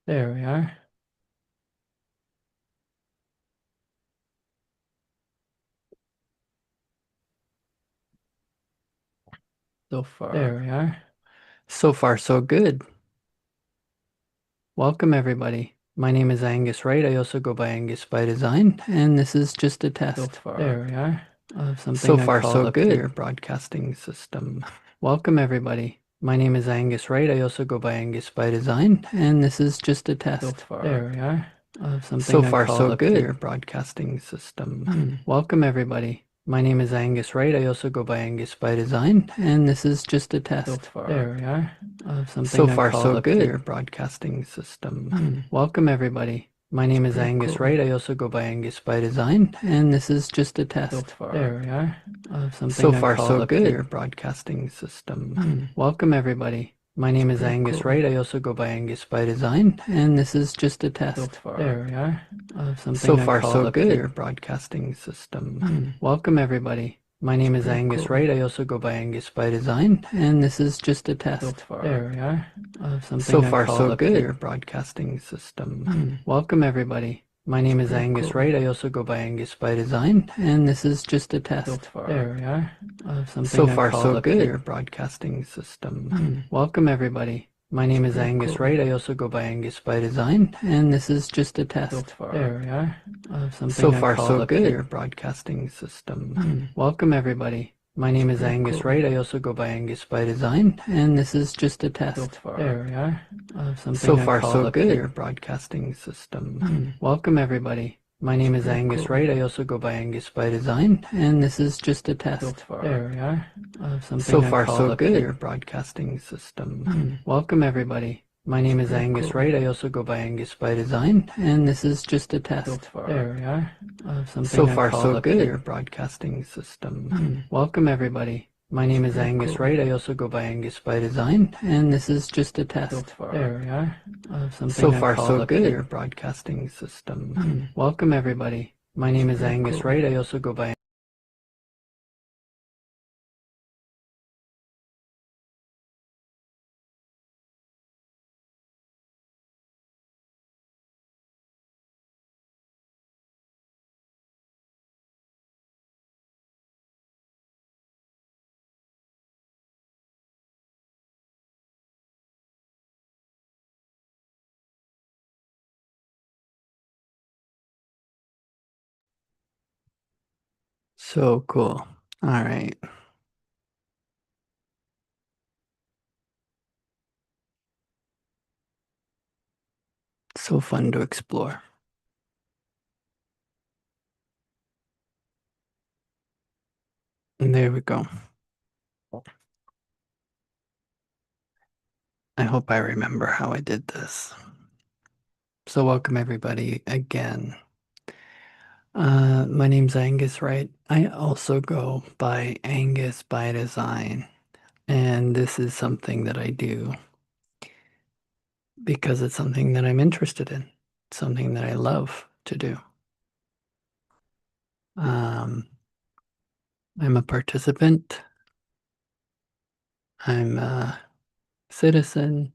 There we are. So far. There we are. So far, so good. Welcome, everybody. My name is Angus Wright. I also go by Angus by Design, and this is just a test. So far. There we are. Of something so far, I call so the good. Clear broadcasting system. Welcome, everybody. My name is Angus Wright. I also go by Angus by Design, and this is just a test. So far. There we are. Of something so far, I call so the good. Clear broadcasting system. Welcome, everybody. My name is Angus Wright. I also go by Angus by Design, and this is just a test. So far. There we are. Of something so far, I call so the good. Clear broadcasting system. Welcome, everybody. My name is Angus Wright. I also go by Angus by Design, and this is just a test. So far. There we are. Of something so far, I call so the good. Clear broadcasting system. Welcome, everybody. My name is Angus Wright. I also go by Angus by Design, and this is just a test. So far. There we are. Of something so far, I call so the good. Clear broadcasting system. Welcome, everybody. My name is Angus Wright. I also go by Angus by Design, and this is just a test. So far. There we are. Of something so far, I call so the good. Clear broadcasting system. Welcome, everybody. My name is Angus Wright. I also go by Angus by Design, and this is just a test. So far. There we are. Of something so far, I call so the good. Clear broadcasting system. Welcome, everybody. My name is Angus Wright. I also go by Angus by Design, and this is just a test. So far. There we are. Of something so far, I call so the good. Clear broadcasting system. Welcome, everybody. My name is Angus Wright. I also go by Angus by Design, and this is just a test. So far. There we are. Of something so far, I call so the good. Clear broadcasting system. Welcome, everybody. My name is Angus Wright. I also go by Angus by Design, and this is just a test. So far. There we are. Of something so far, I call so the good. Clear broadcasting system. Welcome, everybody. My name is Angus Wright. I also go by Angus by Design, and this is just a test. So far. There we are. Of something so far, I call so the good. Clear broadcasting system. Welcome, everybody. My name is Angus Wright. I also go by Angus by Design, and this is just a test. So far. There we are. Of something so far, I call so the good. Clear broadcasting system. Welcome, everybody. My name is Angus Wright. I also go by so cool. All right. So fun to explore. And there we go. I hope I remember how I did this. So welcome, everybody, again. My name's Angus Wright. I also go by Angus by Design, and this is something that I do because it's something that I'm interested in, something that I love to do. I'm a participant. I'm a citizen.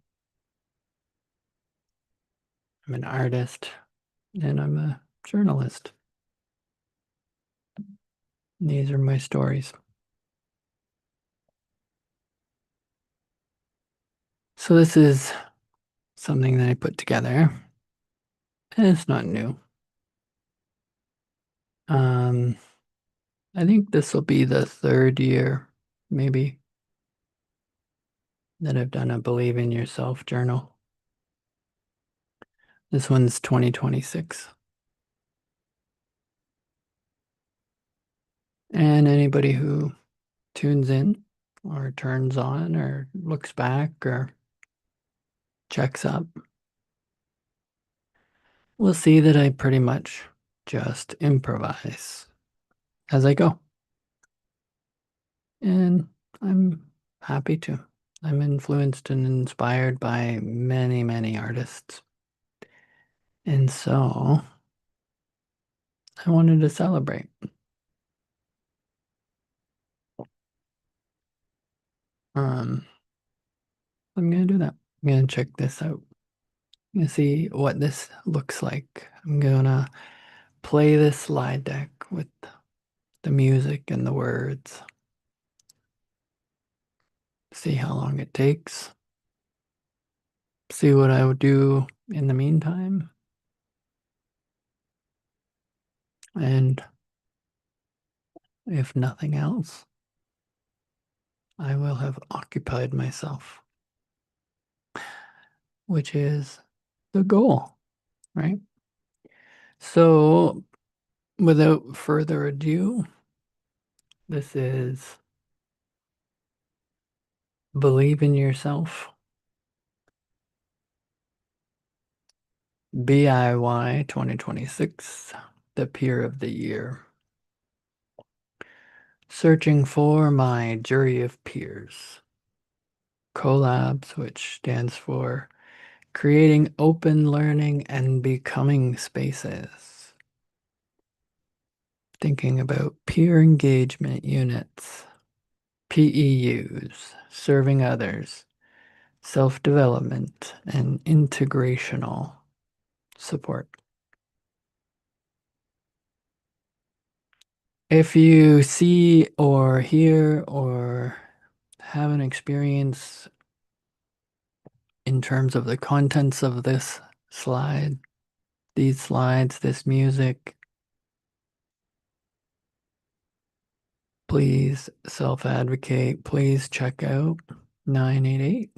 I'm an artist, and I'm a journalist. These are my stories. So this is something that I put together, and it's not new. I think this will be the third year, maybe, that I've done a Believe in Yourself journal. This one's 2026. And anybody who tunes in or turns on or looks back or checks up will see that I pretty much just improvise as I go. And I'm happy to. I'm influenced and inspired by many, many artists. And so I wanted to celebrate. I'm going to do that. I'm going to check this out. You see what this looks like. I'm gonna play this slide deck with the music and the words. See how long it takes. See what I would do in the meantime. And if nothing else, I will have occupied myself, which is the goal, right? So, without further ado, this is Believe in Yourself, BIY 2026, the Peer of the Year. Searching for my jury of peers. Collabs, which stands for creating open learning and becoming spaces. Thinking about peer engagement units, PEUs, serving others, self-development, and integrational support. If you see or hear or have an experience in terms of the contents of this slide, these slides, this music, please self-advocate. Please check out 988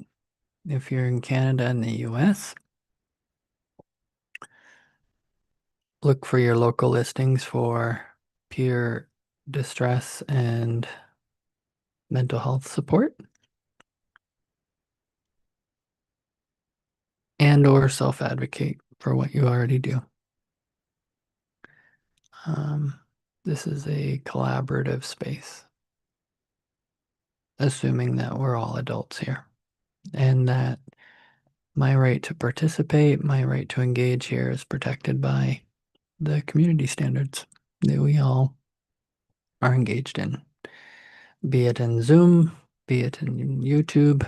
if you're in Canada and the US. Look for your local listings for peer distress and mental health support and or self-advocate for what you already do. This is a collaborative space, assuming that we're all adults here and that my right to participate, my right to engage here is protected by the community standards that we all are engaged in, be it in Zoom, be it in YouTube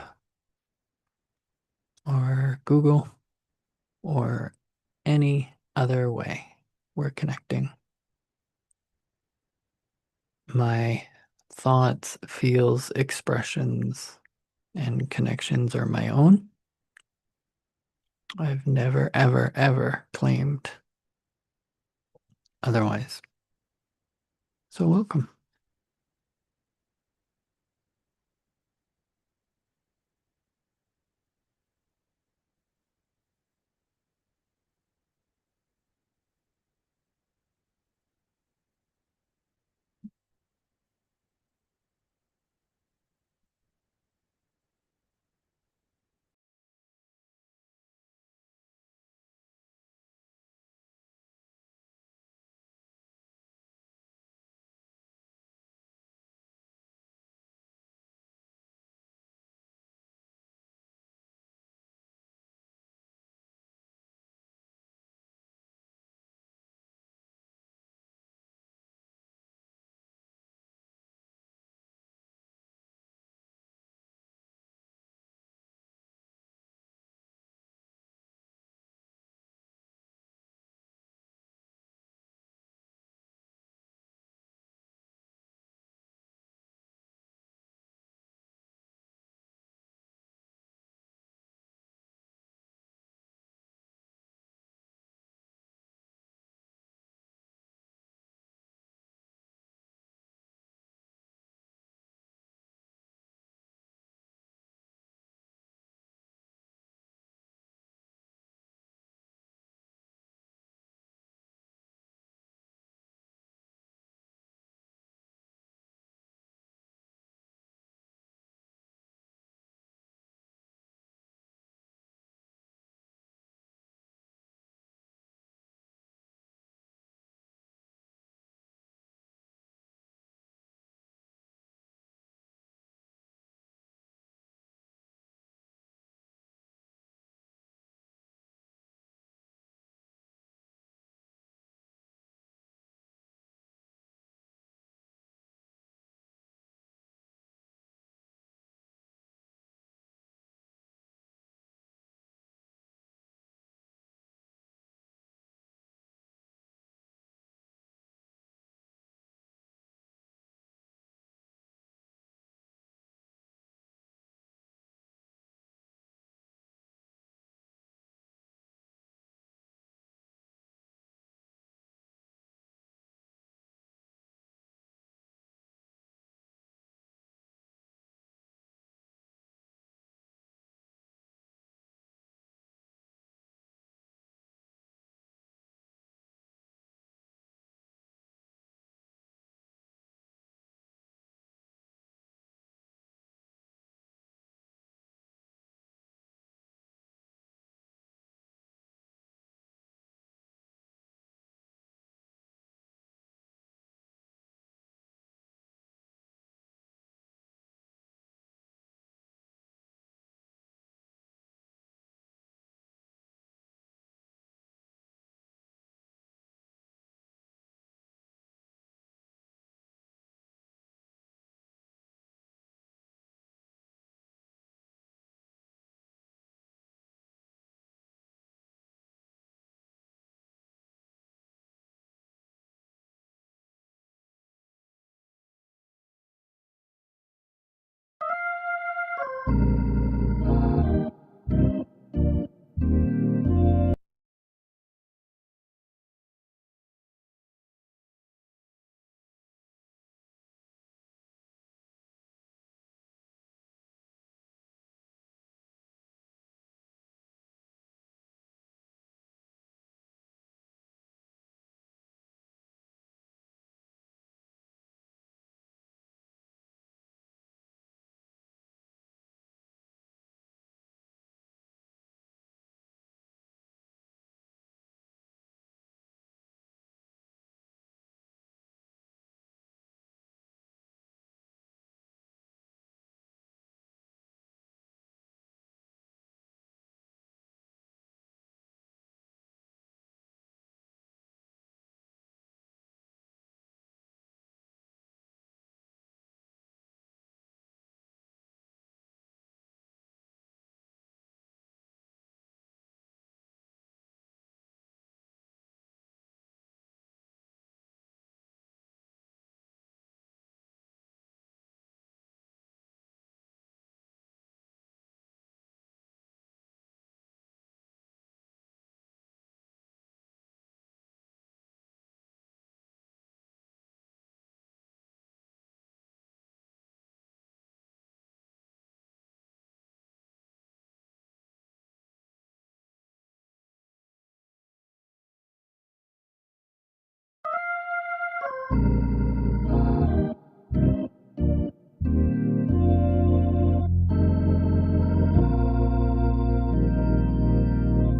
or Google or any other way we're connecting. My thoughts, feels, expressions, and connections are my own. I've never, ever, ever claimed otherwise. So welcome.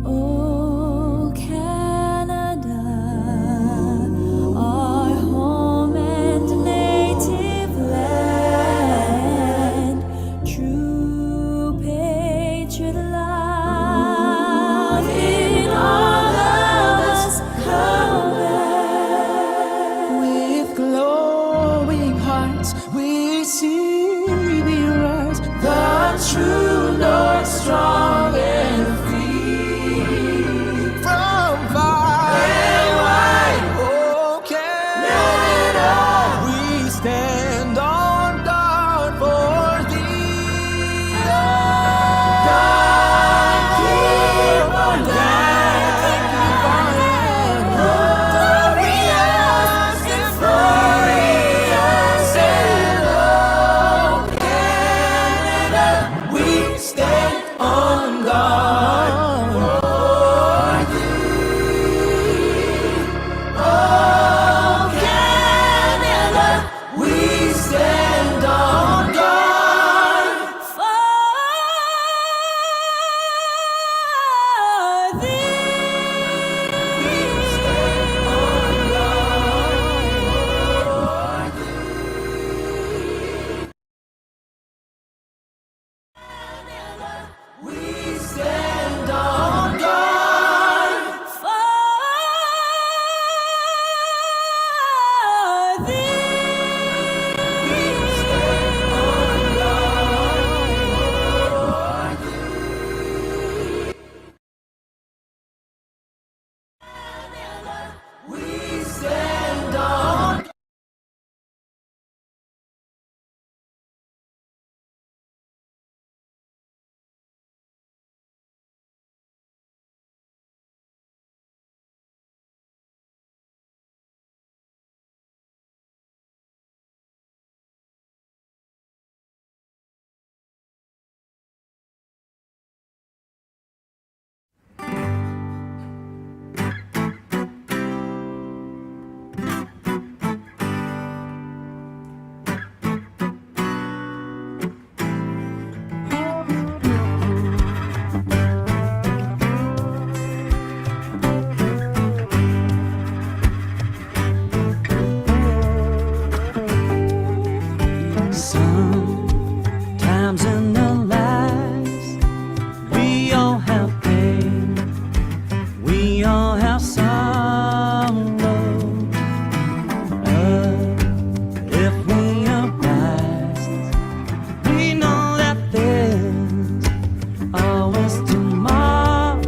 Oh, Canada, our home and native land, true patriot love in all of us common. With glowing hearts, we see thee rise, the true North, strong and from far and wide, oh Canada, we stand on guard for thee. God keep our land, glorious and glorious, and oh Canada, we stand on guard. Sometimes in our lives, we all have pain, we all have sorrow. If we are wise, we know that there's always tomorrow.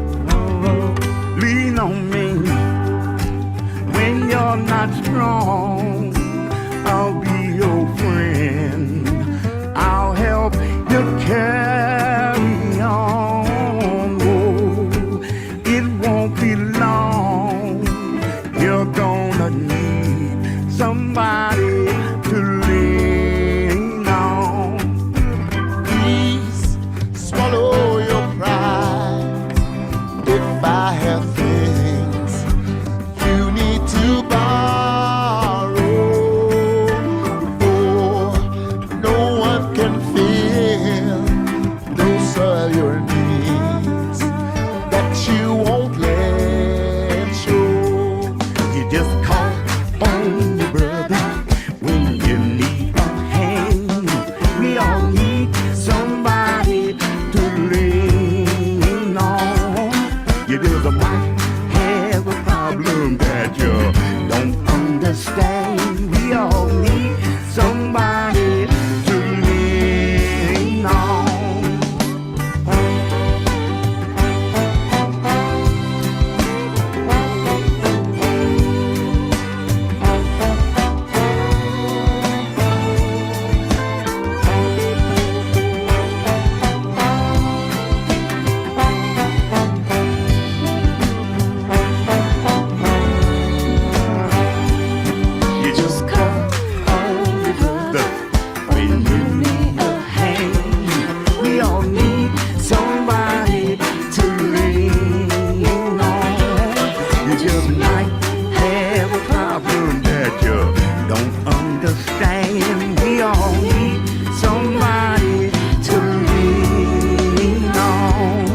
Lean on me when you're not strong. I'll be your friend. I'll help you carry you're gonna need somebody to lean on. Please swallow your pride. If I have things you need to borrow, for no one can fill those are your needs that you won't let show. You just call on your brother when you need a hand. We all need somebody to lean on. You just might have a problem that you don't understand. We all need somebody to lean on. You just call on your brother when you need a hand. We all need somebody to lean on. You just might have a problem that you don't understand. We all need somebody to lean on.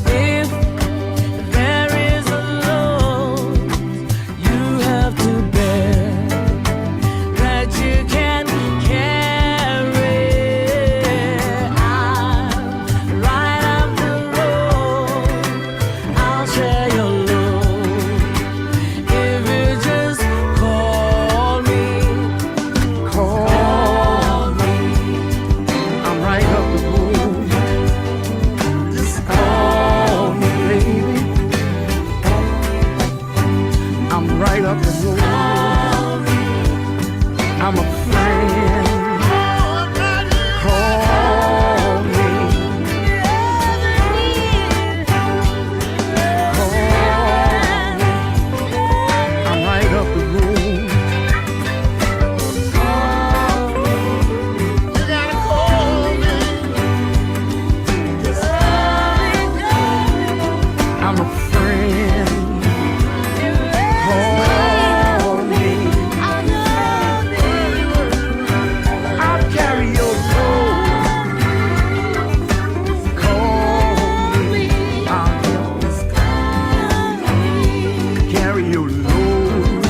If there is a load you have to bear that you can carry, I'm right up the road. I'll share your load if you just call me. Call me. I'm right up the road. Just call me, baby. I'm right up the road. I'm a friend. Call me. Call me. I'm right up the road. You gotta call me. I'm a friend. Call me. I'll carry your load. Call me. I'll carry your load.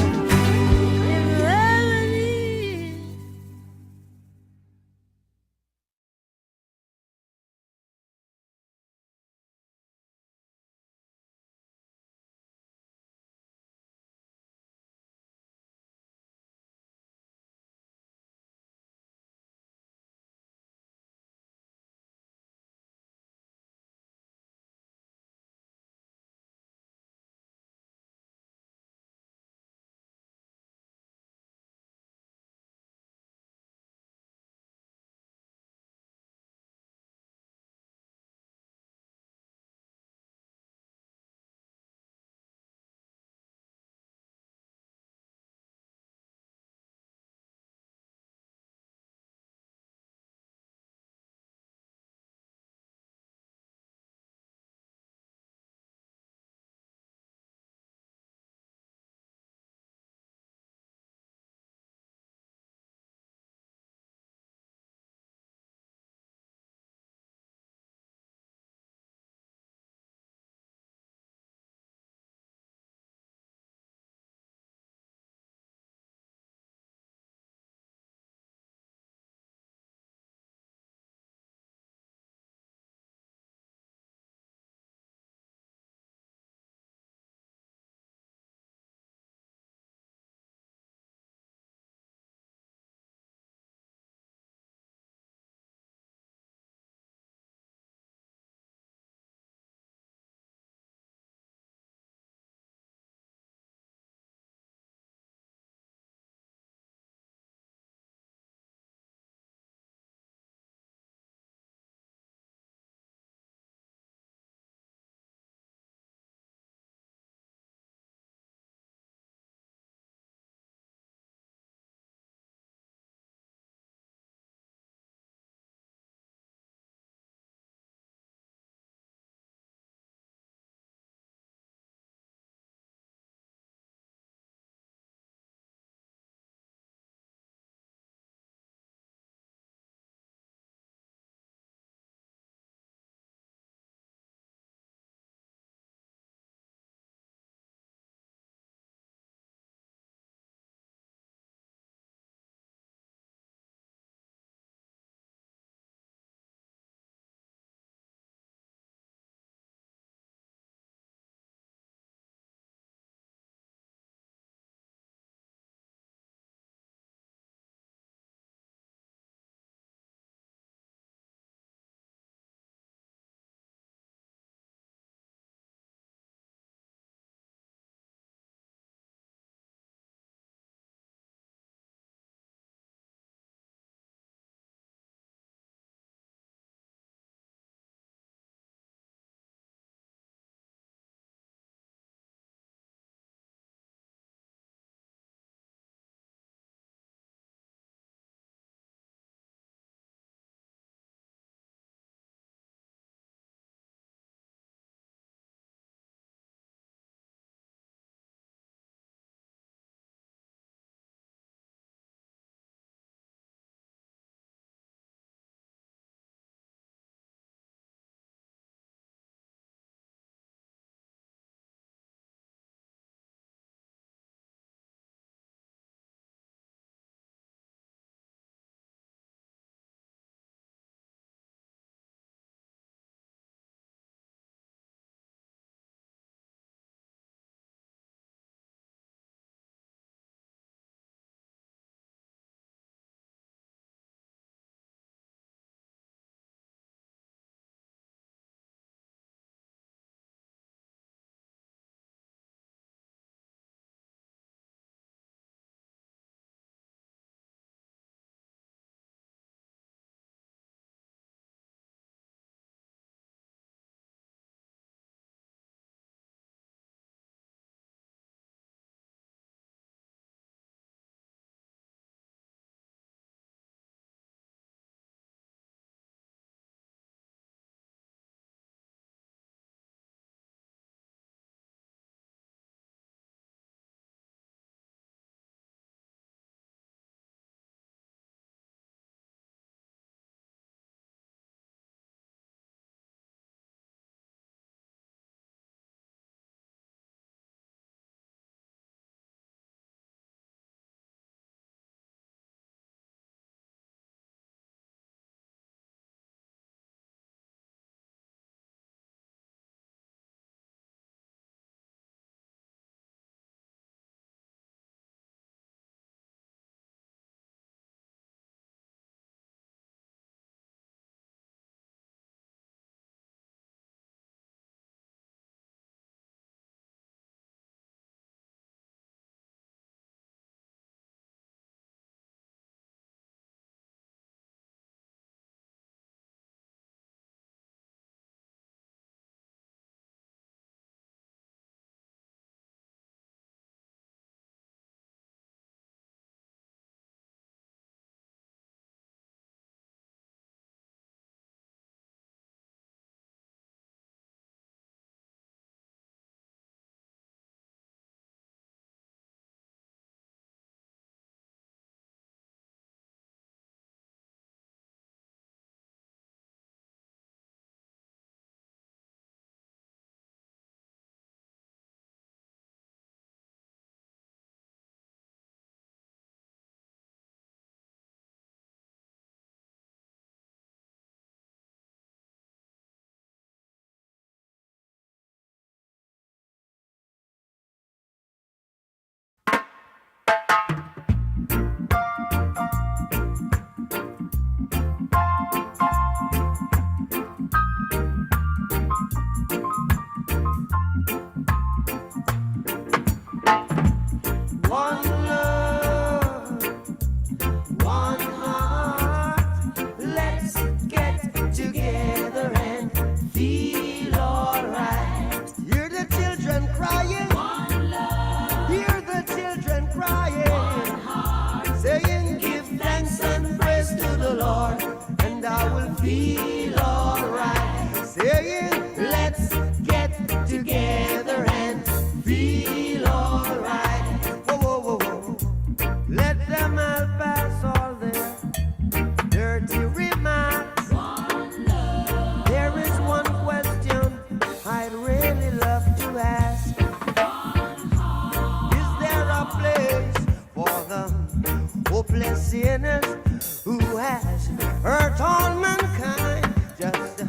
sinners who has hurt all mankind. Just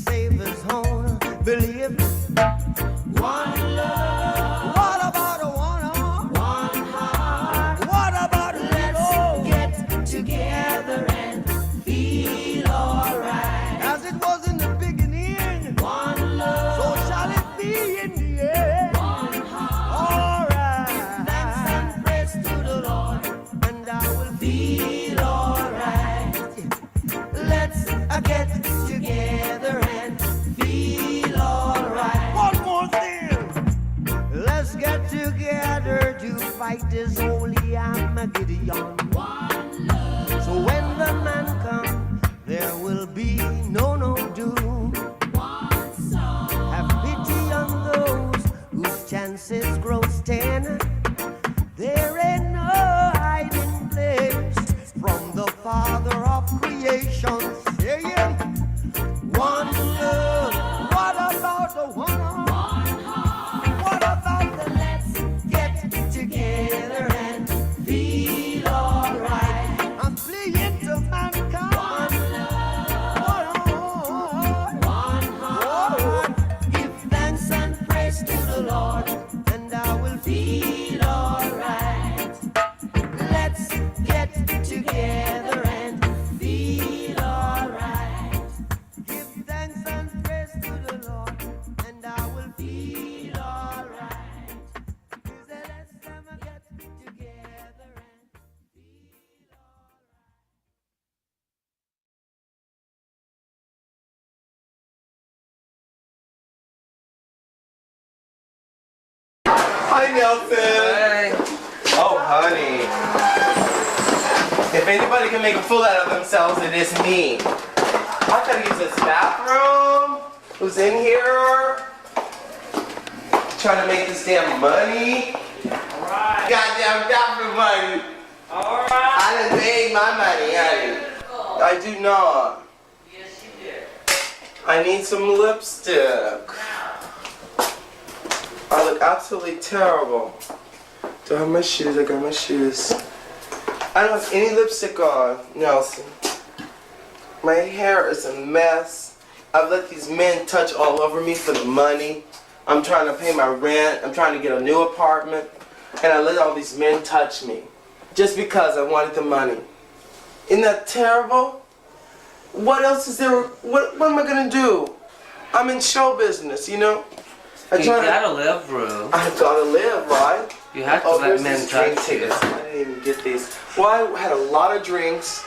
save his own belief. One love. What about a one heart? What about let's get together and feel alright? As it was in the beginning, one love. So shall it be in the end. One heart. Alright. Thanks and praise to the Lord, and I will feel alright. Let's get together and feel alright. One more thing. Let's get together to fight this holy Armageddon. One love. So when the man comes, there will be no doom. One song. Have pity on those whose chances grow thin. There ain't no hiding place from the Father of creation. Saying, one love. What about the one? What about the let's get together and feel alright? I'm fleeing to mankind. One heart. Give thanks and praise to the Lord, and I will feel alright. Let's get together and feel alright. Give thanks and praise to the Lord, and I will feel alright. Is the last time I get together and feel alright. Hi, Nelson. Hey. Oh, honey. If anybody can make a fool out of themselves, it is me. I gotta use this bathroom. Who's in here? Trying to make this damn money. Alright. Goddamn bathroom money. Alright. I done made my money, honey. I do not. Yes, you did. I need some lipstick. I look absolutely terrible. Do I have my shoes? I got my shoes. I don't have any lipstick on, Nelson. My hair is a mess. I've let these men touch all over me for the money. I'm trying to pay my rent. I'm trying to get a new apartment. And I let all these men touch me. Just because I wanted the money. Isn't that terrible? What else is there? What am I going to do? I'm in show business, you know? You gotta live, bro. I gotta live, right? You have to let here's men these drink touch you. tickets. I didn't even get these. Well, I had a lot of drinks,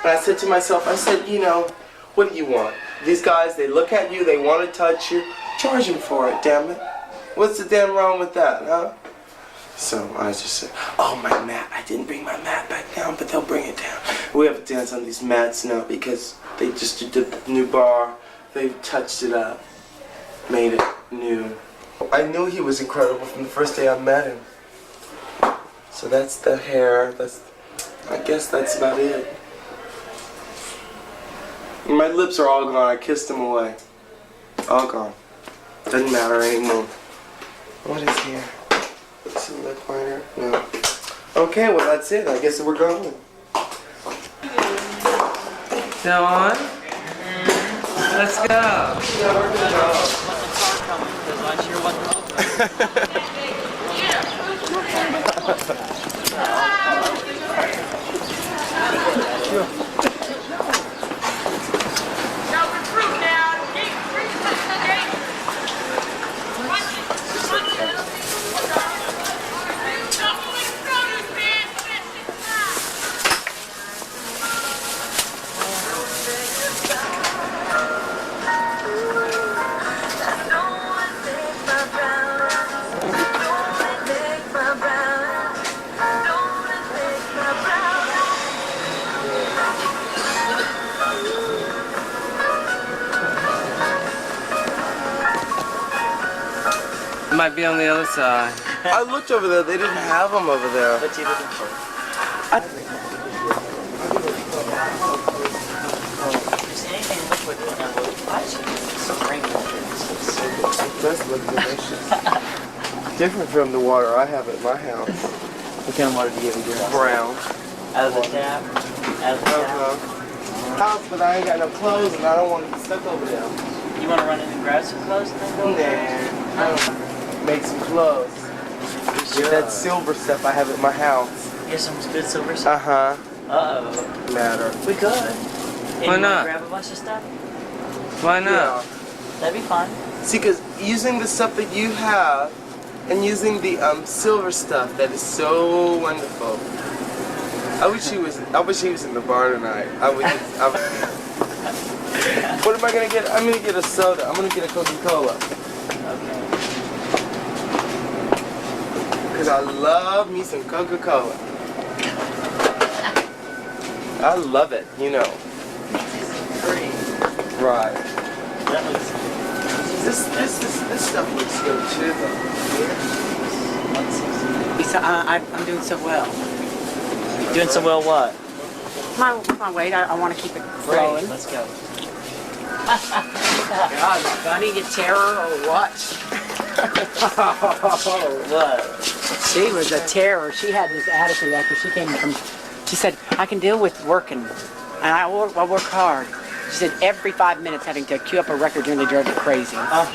and I said to myself, I said, you know, what do you want? These guys, they look at you, they want to touch you. Charge them for it, damn it. What's the damn wrong with that, huh? So I just said, oh, my mat. I didn't bring my mat back down, but they'll bring it down. We have to dance on these mats now because they just did the new bar. They touched it up, made it new. I knew he was incredible from the first day I met him. So that's the hair. I guess that's about it. My lips are all gone. I kissed them away. All gone. Doesn't matter anymore. What is here? Is it lip liner? No. Okay, well that's it. I guess we're going. Dylan, let's go. Yeah, we're gonna go. Might be on the other side. I looked over there. They didn't have them over there. It does look delicious. Different from the water I have at my house. What kind of water do you have? Brown. Out of the tap. Out of the tap. House, but I ain't got no clothes and I don't want to be stuck over there. You want to run in and grab some clothes and then go there? Nah, I don't make some clothes. With that silver stuff I have at my house. Get some good silver stuff? Uh-huh. Uh-oh. Matter. We could. And Why you not? wanna grab a bunch of stuff? Why not? Yeah. That'd be fun. See, because using the stuff that you have and using the silver stuff, that is so wonderful. I wish he was in the bar tonight. What am I gonna get? I'm gonna get a soda. I'm gonna get a Coca-Cola. Okay. Because I love me some Coca-Cola. I love it, you know. Great. Right. That looks This stuff looks good too, though. I'm doing so well. doing so well what? My weight, I want to keep it Great. flowing. Let's go. God, bunny to terror or what? What? She was a terror. She had this attitude after she came from. She said, "I can deal with working, and I work hard." She said, every 5 minutes having to queue up a record nearly drove her crazy. Well,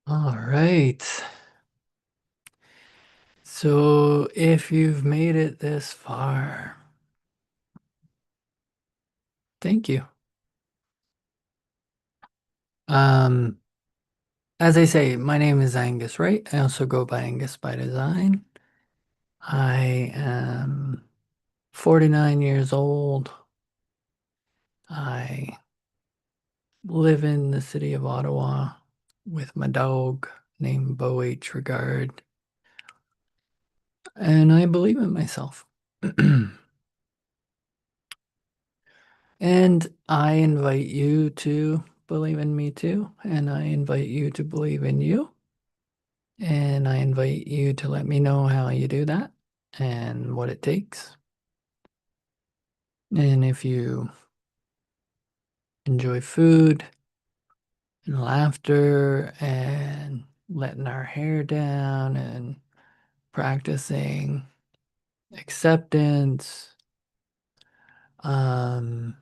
All right. So if you've made it this far, thank you. Um, as I say, my name is Angus Wright. I also go by Angus by Design. I am 49 years old. I live in the city of Ottawa with my dog named Bo H. Regard, and I believe in myself. And I invite you to believe in me too, and I invite you to believe in you, and I invite you to let me know how you do that and what it takes. And if you enjoy food and laughter and letting our hair down and practicing acceptance, um,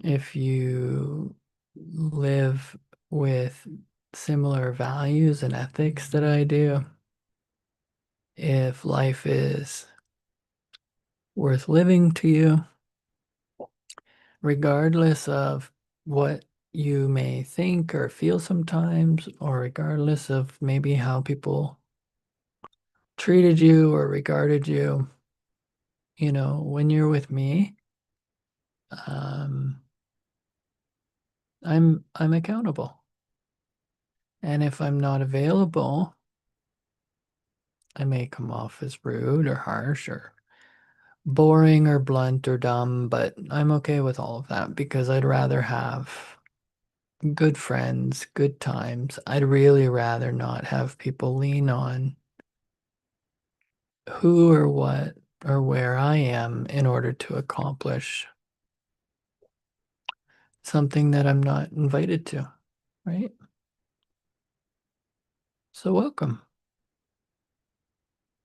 if you live with similar values and ethics that I do, if life is worth living to you, regardless of what you may think or feel sometimes, or regardless of maybe how people treated you or regarded you, when you're with me, um, I'm accountable. And if I'm not available, I may come off as rude or harsh or boring or blunt or dumb, but I'm okay with all of that because I'd rather have good friends, good times. I'd really rather not have people lean on who or what or where I am in order to accomplish something that I'm not invited to, right? So welcome.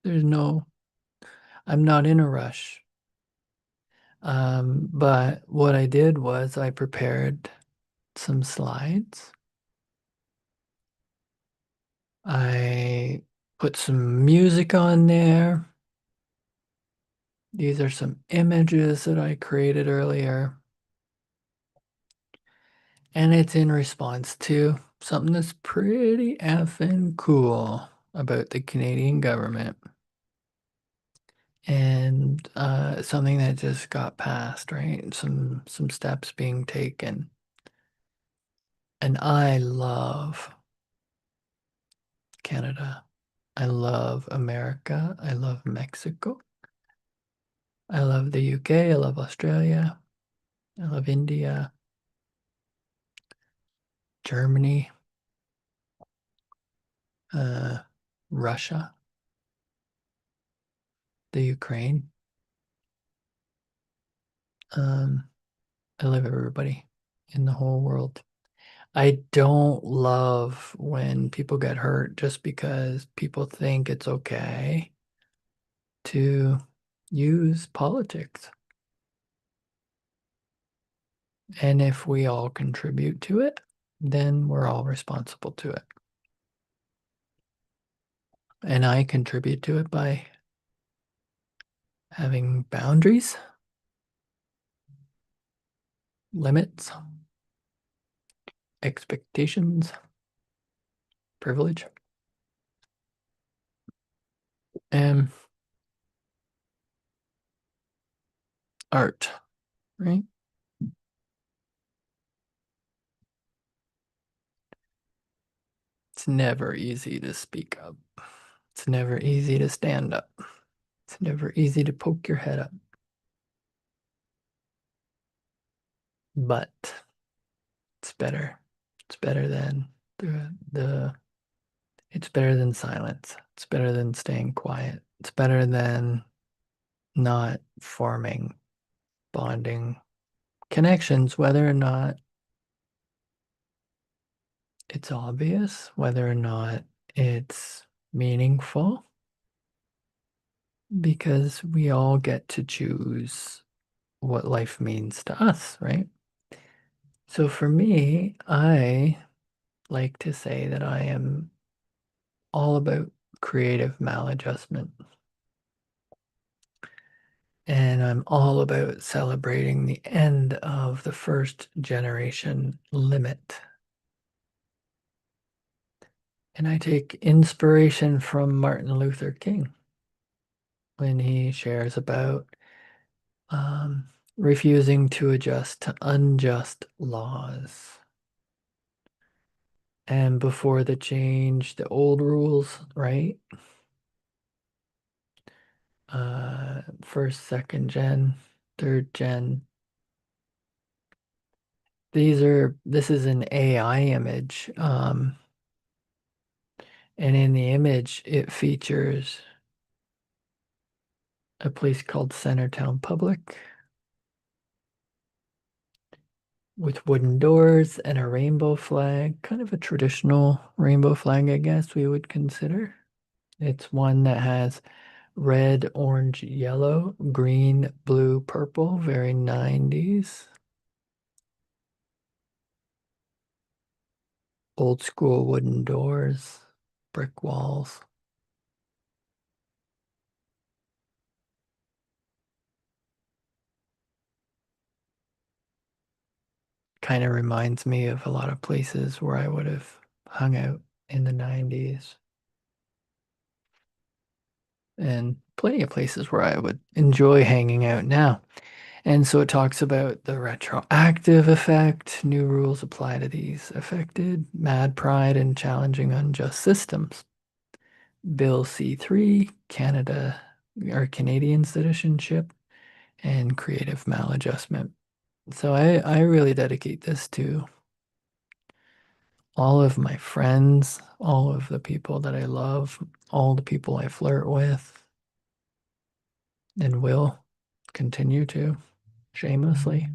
I'm not in a rush. But what I did was I prepared some slides. I put some music on there. These are some images that I created earlier. And it's in response to something that's pretty effing cool about the Canadian government. And something that just got passed, right? Some steps being taken. And I love Canada. I love America. I love Mexico. I love the UK. I love Australia. I love India, Germany, uh, Russia, the Ukraine. I love everybody in the whole world. I don't love when people get hurt just because people think it's okay to use politics. And if we all contribute to it, then we're all responsible to it. And I contribute to it by having boundaries, limits, expectations, privilege, and art, right? It's never easy to speak up. It's never easy to stand up. It's never easy to poke your head up. But it's better. It's better than the it's better than silence. It's better than staying quiet. It's better than not forming bonding connections, whether or not it's obvious, whether or not it's meaningful, because we all get to choose what life means to us, right? So for me, I like to say that I am all about creative maladjustment. And I'm all about celebrating the end of the first generation limit. And I take inspiration from Martin Luther King when he shares about refusing to adjust to unjust laws. And before the change, the old rules, right? First, second gen, third gen. This is an AI image. And in the image, it features a place called Centertown Public with wooden doors and a rainbow flag, kind of a traditional rainbow flag, I guess we would consider. It's one that has red, orange, yellow, green, blue, purple, very 90s. Old school wooden doors, brick walls. Kind of reminds me of a lot of places where I would have hung out in the 90s. And plenty of places where I would enjoy hanging out now. And so it talks about the retroactive effect. New rules apply to these affected, mad pride, and challenging unjust systems. Bill C3, Canada or Canadian citizenship, and creative maladjustment. So I really dedicate this to all of my friends, all of the people that I love, all the people I flirt with, and will continue to shamelessly.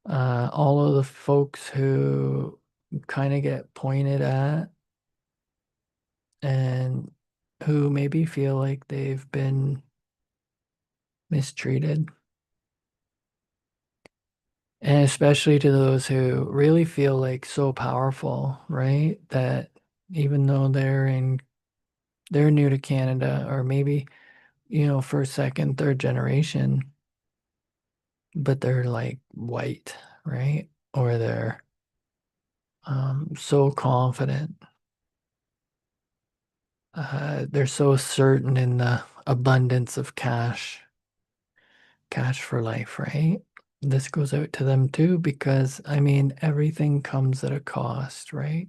All of the folks who kind of get pointed at and who maybe feel like they've been mistreated. And especially to those who really feel like so powerful, right? That even though they're new to Canada or maybe, first, second, third generation, but they're like white, right? Or they're so confident. They're so certain in the abundance of cash for life, right? This goes out to them too, because I mean, everything comes at a cost, right?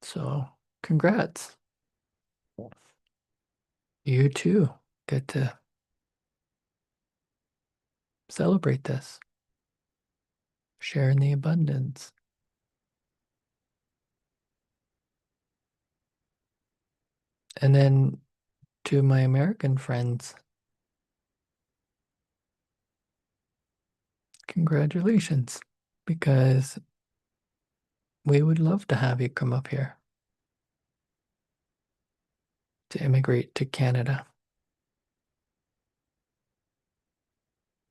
So, congrats. You too get to celebrate this, share in the abundance. And then to my American friends, congratulations, because we would love to have you come up here to immigrate to Canada.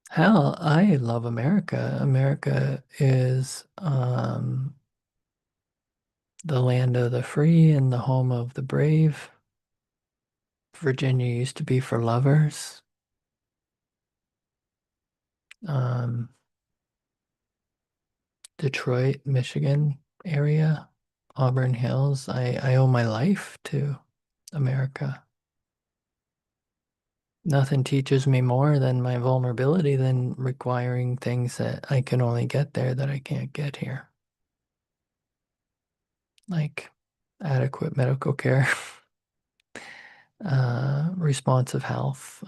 Hell, I love America. America is the land of the free and the home of the brave. Virginia used to be for lovers. Um, Detroit, Michigan area, Auburn Hills. I owe my life to America. Nothing teaches me more than my vulnerability than requiring things that I can only get there that I can't get here. Like adequate medical care, responsive health,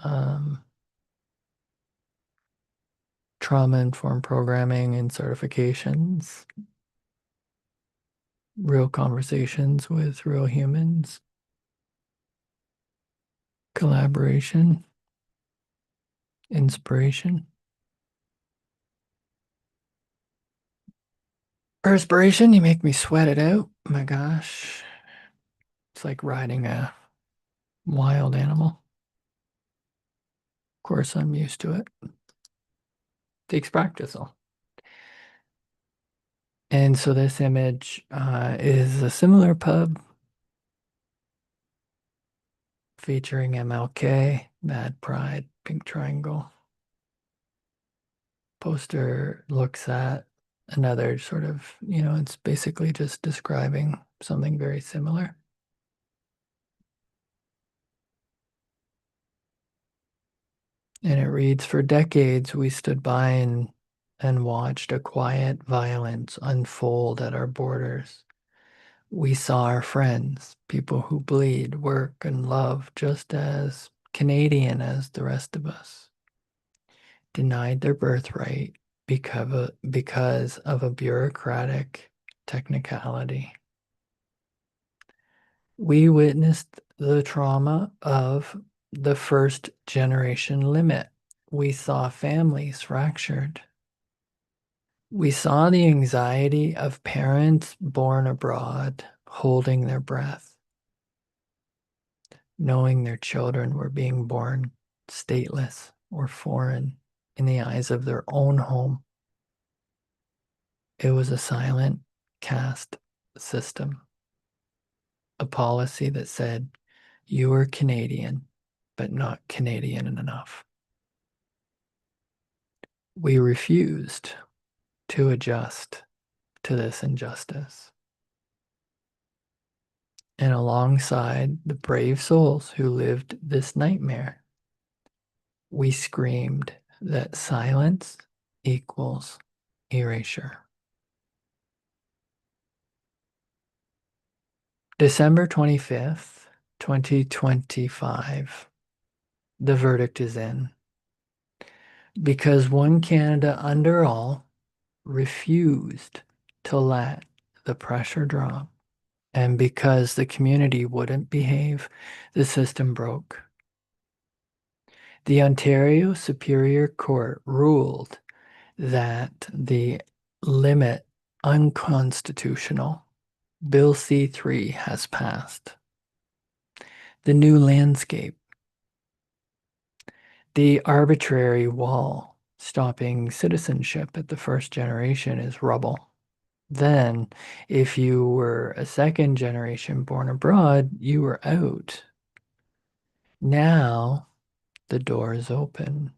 trauma-informed programming and certifications, real conversations with real humans, collaboration, inspiration. Perspiration, you make me sweat it out. My gosh. It's like riding a wild animal. Of course, I'm used to it. Takes practice, though. And so this image is a similar pub featuring MLK, Mad Pride, Pink Triangle. Poster looks at another sort of, it's basically just describing something very similar. And it reads, "For decades, we stood by and watched a quiet violence unfold at our borders. We saw our friends, people who bleed, work, and love just as Canadian as the rest of us, denied their birthright because of a bureaucratic technicality. We witnessed the trauma of the first generation limit. We saw families fractured. We saw the anxiety of parents born abroad holding their breath, knowing their children were being born stateless or foreign in the eyes of their own home. It was a silent caste system, a policy that said, you are Canadian, but not Canadian enough. We refused to adjust to this injustice. And alongside the brave souls who lived this nightmare, we screamed that silence equals erasure." December 25th, 2025. The verdict is in. Because One Canada Under All refused to let the pressure drop, and because the community wouldn't behave, the system broke. The Ontario Superior Court ruled that the limit unconstitutional. Bill C-3 has passed. The new landscape. The arbitrary wall stopping citizenship at the first generation is rubble. Then, if you were a second generation born abroad, you were out. Now, the door is open.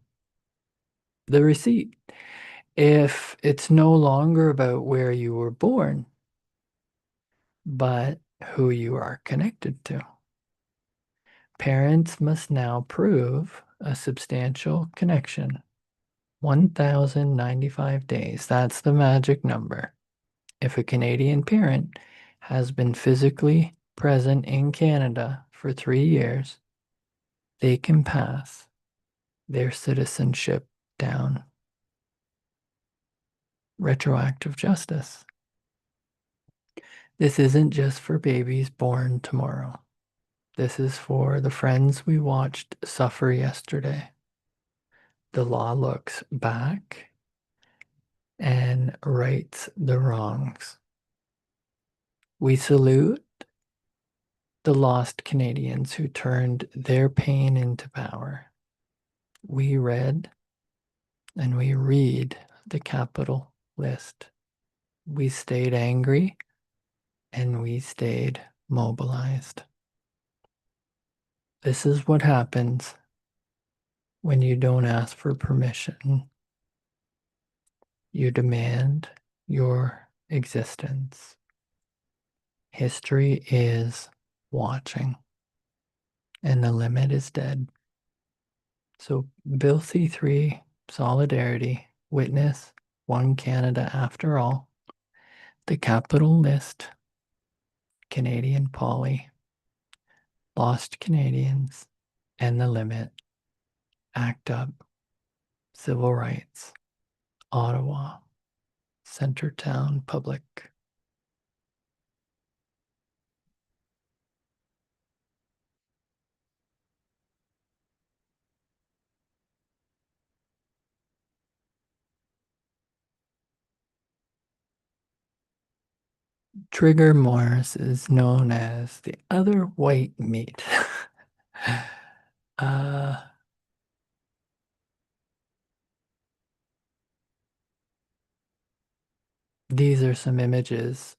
The receipt. If it's no longer about where you were born, but who you are connected to. Parents must now prove a substantial connection. 1,095 days, that's the magic number. If a Canadian parent has been physically present in Canada for 3 years, they can pass their citizenship down. Retroactive justice. This isn't just for babies born tomorrow. This is for the friends we watched suffer yesterday. The law looks back and rights the wrongs. We salute the lost Canadians who turned their pain into power. We read and we read the capital list. We stayed angry and we stayed mobilized. This is what happens when you don't ask for permission. You demand your existence. History is watching, and the limit is dead. So Bill C-3, solidarity, witness, One Canada after all, the capital list, Canadian Poly, lost Canadians, and the limit, ACT UP, civil rights, Ottawa, Centertown Public. Trigger Morris is known as the other white meat. uh, these are some images.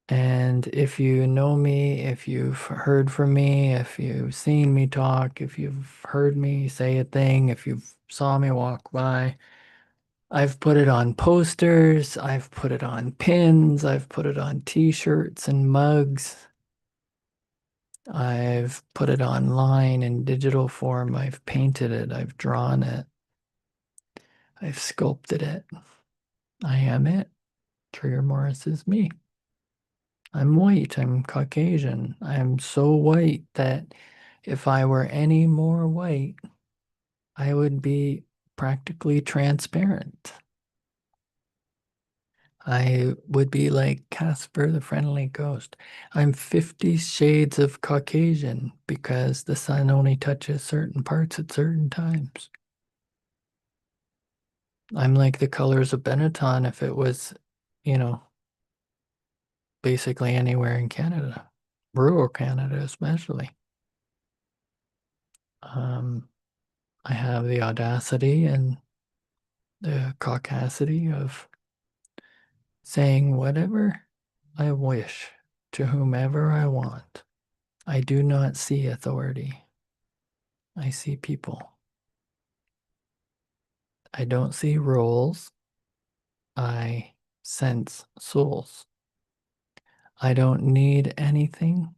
And if you know me, if you've heard from me, if you've seen me talk, if you've heard me say a thing, if you saw me walk by, I've put it on posters, I've put it on pins, I've put it on t-shirts and mugs. I've put it online in digital form. I've painted it. I've drawn it. I've sculpted it. I am it. Trigger Morris is me. I'm white. I'm Caucasian. I'm so white that if I were any more white, I would be practically transparent. I would be like Casper the Friendly Ghost. I'm 50 shades of Caucasian because the sun only touches certain parts at certain times. I'm like the colors of Benetton if it was, you know, basically anywhere in Canada, rural Canada especially. I have the audacity and the caucasity of saying whatever I wish to whomever I want. I do not see authority. I see people. I don't see roles. I sense souls. I don't need anything.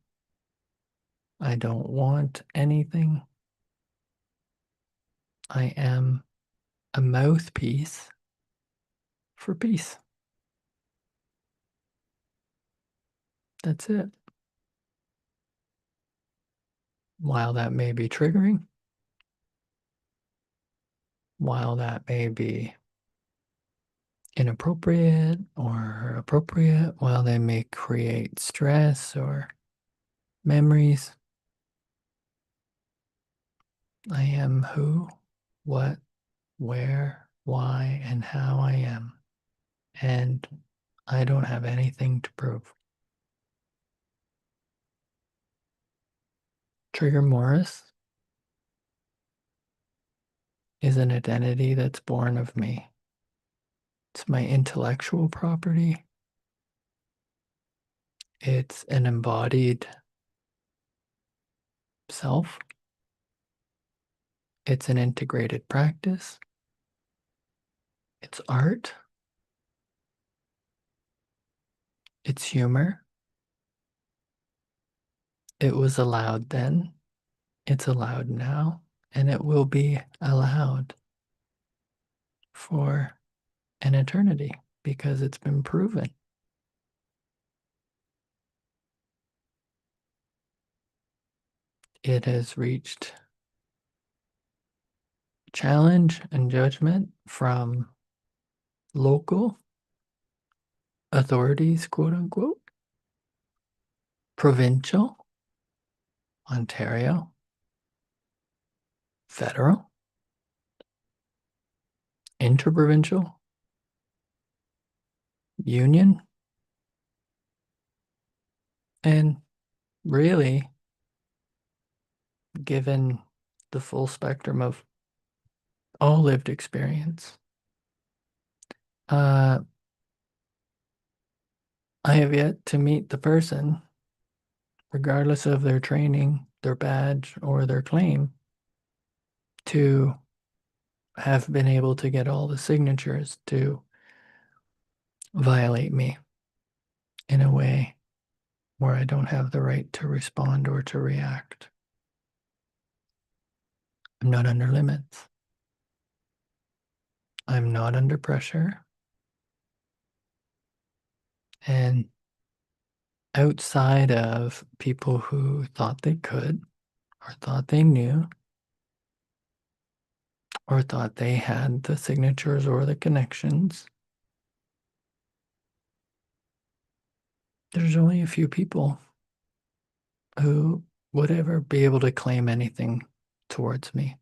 I don't want anything. I am a mouthpiece for peace. That's it. While that may be triggering, while that may be inappropriate or appropriate, while they may create stress or memories, I am who, what, where, why, and how I am. And I don't have anything to prove. Trigger Morris is an identity that's born of me. It's my intellectual property. It's an embodied self. It's an integrated practice. It's art. It's humor. It was allowed then. It's allowed now. And it will be allowed for an eternity because it's been proven. It has reached challenge and judgment from local authorities, quote unquote, provincial, Ontario, federal, interprovincial, union, and really, given the full spectrum of all lived experience, I have yet to meet the person, regardless of their training, their badge, or their claim, to have been able to get all the signatures to violate me in a way where I don't have the right to respond or to react. I'm not under limits. I'm not under pressure. And outside of people who thought they could, or thought they knew, or thought they had the signatures or the connections, there's only a few people who would ever be able to claim anything towards me.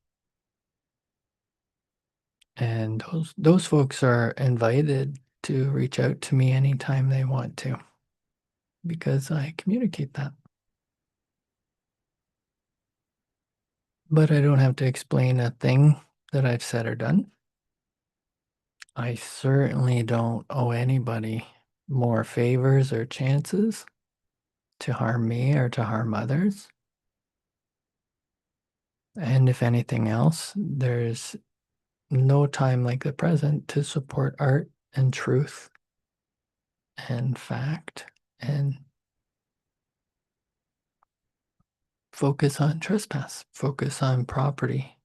And those folks are invited to reach out to me anytime they want to, because I communicate that. But I don't have to explain a thing that I've said or done. I certainly don't owe anybody more favors or chances to harm me or to harm others. And if anything else, there's no time like the present to support art and truth and fact and focus on trespass, focus on property,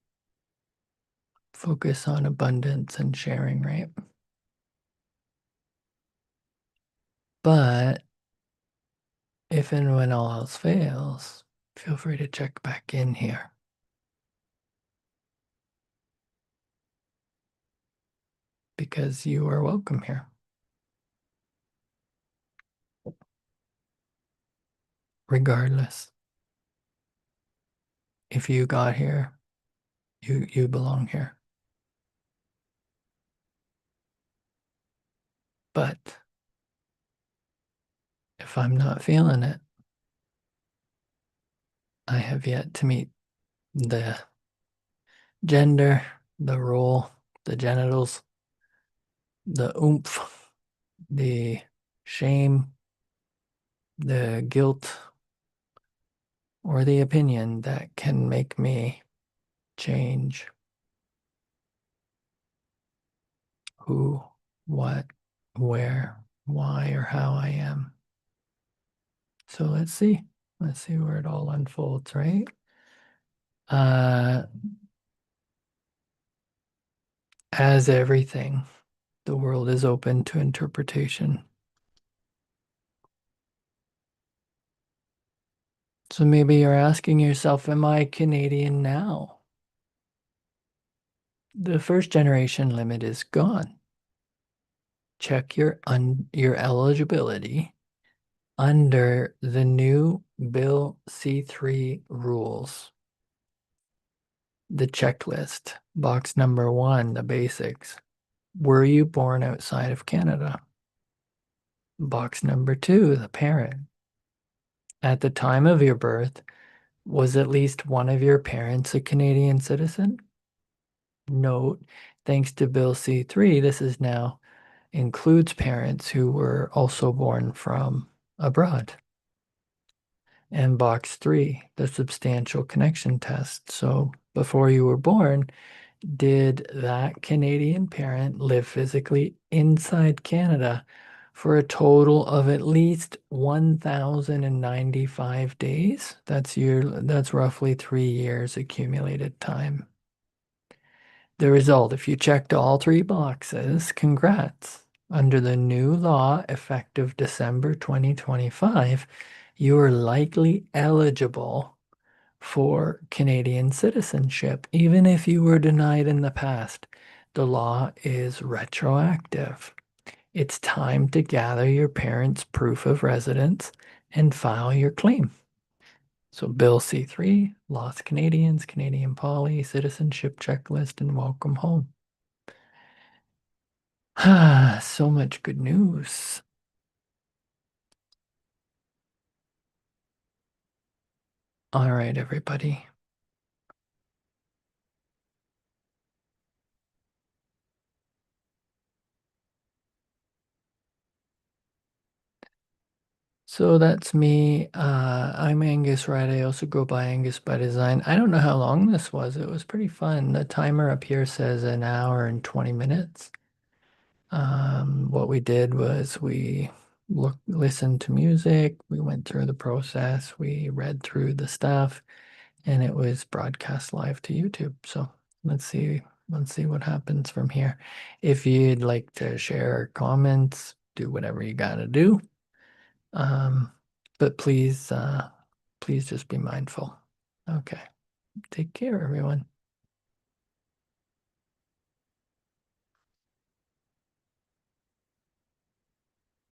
focus on abundance and sharing, right? But if and when all else fails, feel free to check back in here. Because you are welcome here. Regardless, if you got here, you belong here. But if I'm not feeling it, I have yet to meet the gender, the role, the genitals, the oomph, the shame, the guilt, or the opinion that can make me change who, what, where, why, or how I am. So let's see. Let's see where it all unfolds, right? As everything, the world is open to interpretation. So maybe you're asking yourself, am I Canadian now? The first generation limit is gone. Check your eligibility under the new Bill C3 rules. The checklist, box number 1, the basics. Were you born outside of Canada? Box number 2, the parent. At the time of your birth, was at least one of your parents a Canadian citizen? Note, thanks to Bill C3, this is now includes parents who were also born from abroad. And box 3, the substantial connection test. So before you were born, did that Canadian parent live physically inside Canada for a total of at least 1,095 days? That's roughly 3 years accumulated time. The result, if you checked all 3 boxes, congrats. Under the new law effective December 2025, you are likely eligible for Canadian citizenship, even if you were denied in the past. The law is retroactive. It's time to gather your parents' proof of residence and file your claim. So Bill C3, Lost Canadians, Canadian Poly, Citizenship Checklist, and Welcome Home. So much good news. All right, everybody. So that's me. I'm Angus Wright. I also go by Angus by Design. I don't know how long this was. It was pretty fun. The timer up here says an hour and 20 minutes. What we did was we listened to music, we went through the process, we read through the stuff, and it was broadcast live to YouTube. So let's see what happens from here. If you'd like to share comments, do whatever you gotta do. But please just be mindful. Okay. Take care, everyone.